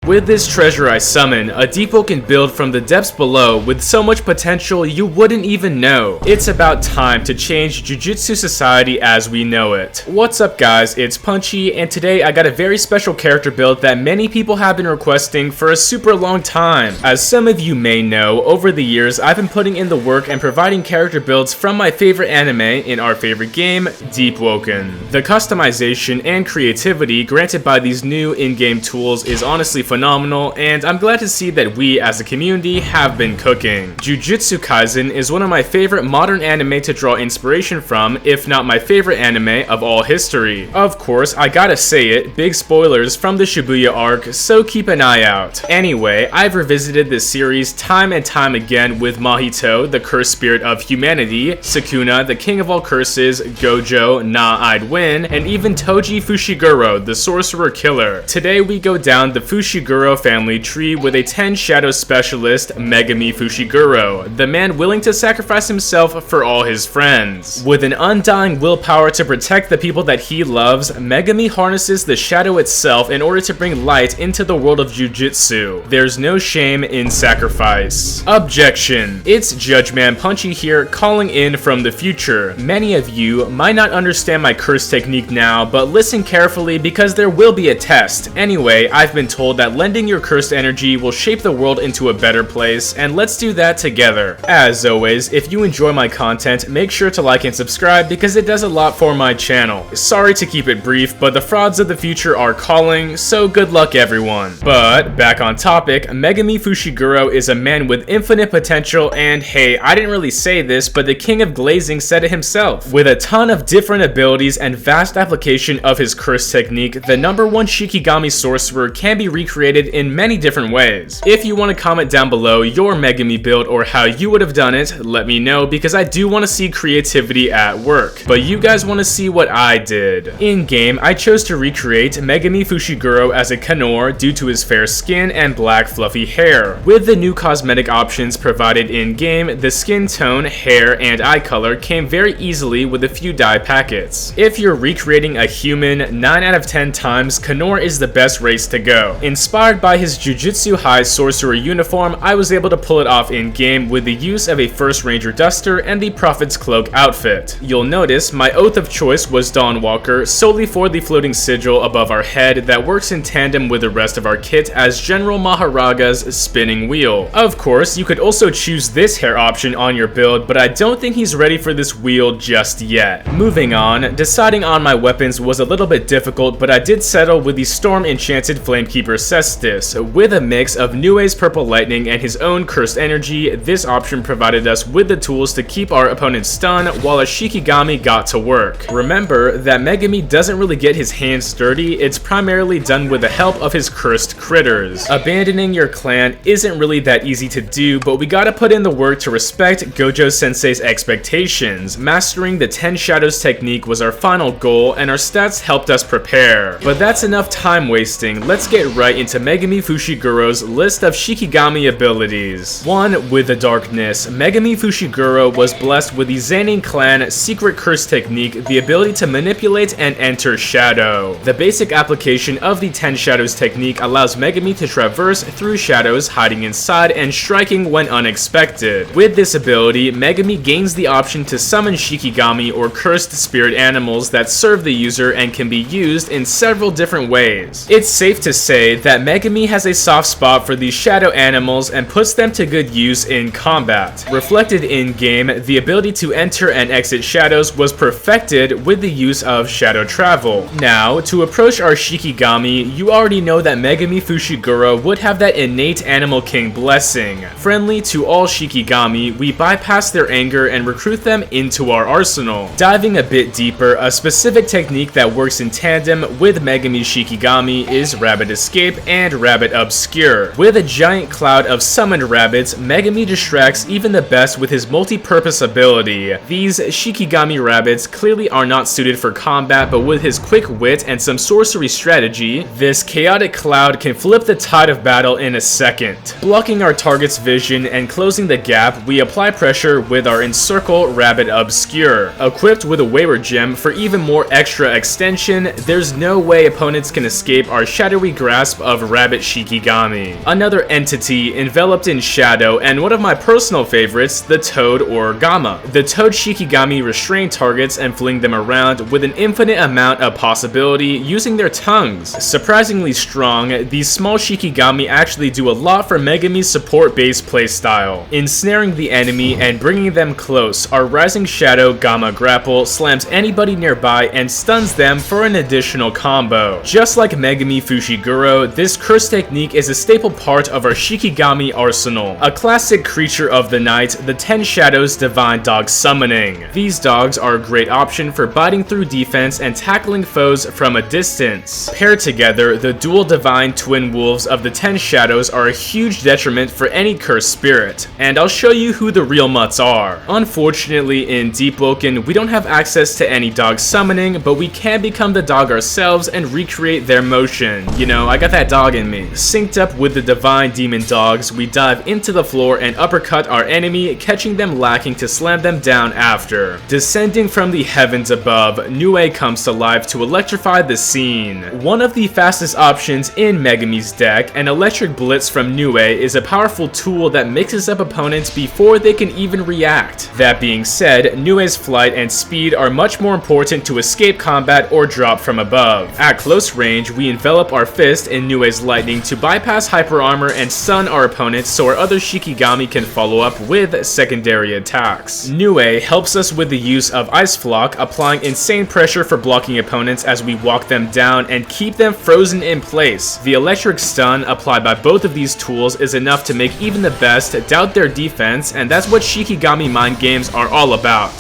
With this treasure I summon, a Deepwoken build from the depths below with so much potential you wouldn't even know. It's about time to change Jujutsu society as we know it. What's up guys, it's Punchy, and today I got a very special character build that many people have been requesting for a super long time. As some of you may know, over the years I've been putting in the work and providing character builds from my favorite anime in our favorite game, Deepwoken. The customization and creativity granted by these new in-game tools is honestly phenomenal, and I'm glad to see that we as a community have been cooking. Jujutusu Kaisen is one of my favorite modern anime to draw inspiration from, if not my favorite anime of all history. Of course, I gotta say it, big spoilers from the Shibuya arc, so keep an eye out. Anyway, I've revisited this series time and time again with Mahito, the cursed spirit of humanity, Sukuna, the king of all curses, Gojo, Nah I'd Win, and even Toji Fushiguro, the sorcerer killer. Today we go down the Fushiguro family tree with a 10 shadow specialist, Megumi Fushiguro, the man willing to sacrifice himself for all his friends. With an undying willpower to protect the people that he loves, Megumi harnesses the shadow itself in order to bring light into the world of Jujutsu. There's no shame in sacrifice. Objection. It's Judgeman Punchy here, calling in from the future. Many of you might not understand my curse technique now, but listen carefully because there will be a test. Anyway, I've been told that lending your cursed energy will shape the world into a better place, and let's do that together. As always, if you enjoy my content, make sure to like and subscribe because it does a lot for my channel. Sorry to keep it brief, but the frauds of the future are calling, so good luck everyone. But back on topic, Megumi Fushiguro is a man with infinite potential, and hey, I didn't really say this, but the king of glazing said it himself. With a ton of different abilities and vast application of his curse technique, the #1 Shikigami sorcerer can be recreated in many different ways. If you want to comment down below your Megumi build or how you would have done it, let me know because I do want to see creativity at work. But you guys want to see what I did. In game, I chose to recreate Megumi Fushiguro as a Kanor due to his fair skin and black fluffy hair. With the new cosmetic options provided in game, the skin tone, hair, and eye color came very easily with a few dye packets. If you're recreating a human, 9 out of 10 times Kanor is the best race to go. Inspired by his Jujutsu High sorcerer uniform, I was able to pull it off in game with the use of a first ranger duster and the prophet's cloak outfit. You'll notice my oath of choice was Dawnwalker solely for the floating sigil above our head that works in tandem with the rest of our kit as General Maharaga's spinning wheel. Of course, you could also choose this hair option on your build, but I don't think he's ready for this wheel just yet. Moving on, deciding on my weapons was a little bit difficult, but I did settle with the storm enchanted Flamekeeper Cestus. With a mix of Nue's purple lightning and his own cursed energy, this option provided us with the tools to keep our opponents stunned while a Shikigami got to work. Remember that Megumi doesn't really get his hands dirty, it's primarily done with the help of his cursed critters. Abandoning your clan isn't really that easy to do, but we gotta put in the work to respect Gojo Sensei's expectations. Mastering the 10 shadows technique was our final goal, and our stats helped us prepare. But that's enough time wasting, let's get right into Megumi Fushiguro's list of Shikigami abilities. 1. With the darkness, Megumi Fushiguro was blessed with the Zenin clan secret curse technique, the ability to manipulate and enter shadow. The basic application of the 10 shadows technique allows Megumi to traverse through shadows, hiding inside and striking when unexpected. With this ability, Megumi gains the option to summon Shikigami or cursed spirit animals that serve the user and can be used in several different ways. It's safe to say that Megumi has a soft spot for these shadow animals and puts them to good use in combat. Reflected in game, the ability to enter and exit shadows was perfected with the use of shadow travel. Now, to approach our Shikigami, you already know that Megumi Fushiguro would have that innate Animal King blessing. Friendly to all Shikigami, we bypass their anger and recruit them into our arsenal. Diving a bit deeper, a specific technique that works in tandem with Megumi Shikigami is Rabbit Escape and Rabbit Obscure. With a giant cloud of summoned rabbits, Megumi distracts even the best with his multi-purpose ability. These Shikigami rabbits clearly are not suited for combat, but with his quick wit and some sorcery strategy, this chaotic cloud can flip the tide of battle in a second. Blocking our target's vision and closing the gap, we apply pressure with our Encircle Rabbit Obscure. Equipped with a Wayward Gem for even more extra extension, there's no way opponents can escape our shadowy grasp of of Rabbit Shikigami, another entity enveloped in shadow, and one of my personal favorites, the Toad or Gamma. The Toad Shikigami restrain targets and fling them around with an infinite amount of possibility using their tongues. Surprisingly strong, these small Shikigami actually do a lot for Megumi's support-based playstyle. Ensnaring the enemy and bringing them close, our Rising Shadow Gamma Grapple slams anybody nearby and stuns them for an additional combo. Just like Megumi Fushiguro, this curse technique is a staple part of our Shikigami arsenal. A classic creature of the night, the 10 Shadows Divine Dog Summoning. These dogs are a great option for biting through defense and tackling foes from a distance. Paired together, the dual divine twin wolves of the 10 Shadows are a huge detriment for any cursed spirit, and I'll show you who the real mutts are. Unfortunately, in Deepwoken, we don't have access to any dog summoning, but we can become the dog ourselves and recreate their motion. You know, I got that dog in me. Synced up with the divine demon dogs, we dive into the floor and uppercut our enemy, catching them lacking to slam them down after. Descending from the heavens above, Nue comes to life to electrify the scene. One of the fastest options in Megumi's deck, an electric blitz from Nue is a powerful tool that mixes up opponents before they can even react. That being said, Nue's flight and speed are much more important to escape combat or drop from above. At close range, we envelop our fist in Nue's lightning to bypass hyper armor and stun our opponents so our other Shikigami can follow up with secondary attacks. Nue helps us with the use of Ice Flock, applying insane pressure for blocking opponents as we walk them down and keep them frozen in place. The electric stun applied by both of these tools is enough to make even the best doubt their defense, and that's what Shikigami mind games are all about.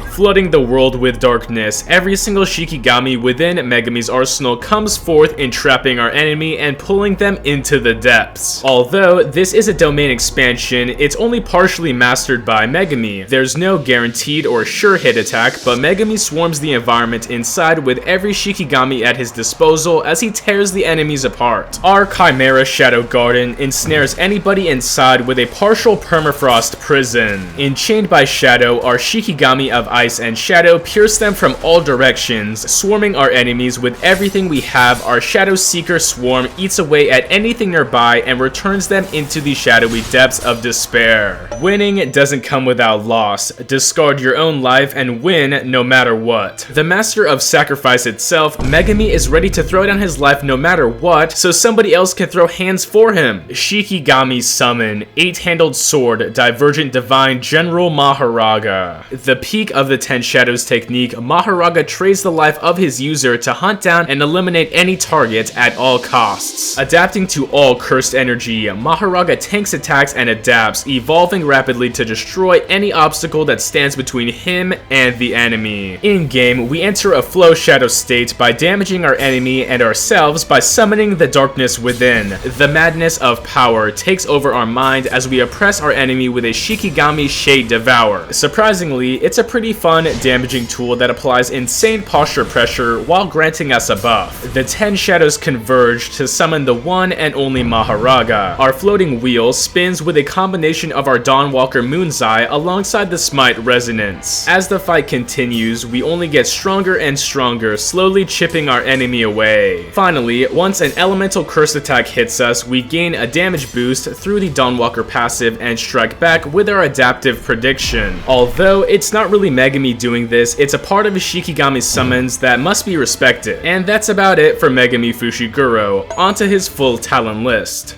Flooding the world with darkness, every single Shikigami within Megumi's arsenal comes forth, entrapping our enemy and pulling them into the depths. Although this is a domain expansion, it's only partially mastered by Megumi. There's no guaranteed or sure hit attack, but Megumi swarms the environment inside with every Shikigami at his disposal as he tears the enemies apart. Our Chimera Shadow Garden ensnares anybody inside with a partial permafrost prison. Enchained by Shadow, our Shikigami of Ice and Shadow pierce them from all directions, swarming our enemies with everything we have. Our Shadow Seeker swarm eats away at anything nearby and returns them into the shadowy depths of despair. Winning doesn't come without loss. Discard your own life and win no matter what. The master of sacrifice itself, Megumi is ready to throw down his life no matter what, so somebody else can throw hands for him. Shikigami Summon, 8-handled sword, Divergent Divine General Maharaga. The peak of the 10 Shadows technique, Maharaga trades the life of his user to hunt down and eliminate any target at all costs. Adapting to all cursed energy, Maharaga tanks attacks and adapts, evolving rapidly to destroy any obstacle that stands between him and the enemy. In-game, we enter a flow shadow state by damaging our enemy and ourselves by summoning the darkness within. The madness of power takes over our mind as we oppress our enemy with a Shikigami Shade Devour. Surprisingly, it's a pretty fun, damaging tool that applies insane posture pressure while granting us a buff. The 10 Shadows converge to summon the one and only Maharaga. Our floating wheel spins with a combination of our Dawnwalker Moon's-Eye alongside the Smite Resonance. As the fight continues, we only get stronger and stronger, slowly chipping our enemy away. Finally, once an elemental curse attack hits us, we gain a damage boost through the Dawnwalker passive and strike back with our adaptive prediction. Although it's not really Megumi doing this, it's a part of his Shikigami summons that must be respected. And that's about it for Megumi Fushiguro. Onto his full talent list.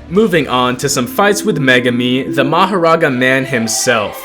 Moving on to some fights with Megumi, the Maharaga man himself.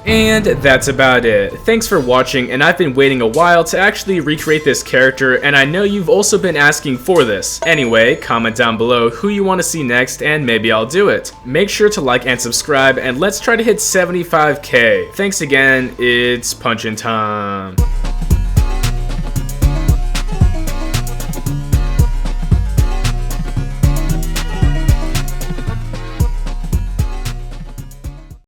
And that's about it. Thanks for watching, and I've been waiting a while to actually recreate this character, and I know you've also been asking for this. Anyway, comment down below who you want to see next, and maybe I'll do it. Make sure to like and subscribe, and let's try to hit 75k. Thanks again, it's punchin' time.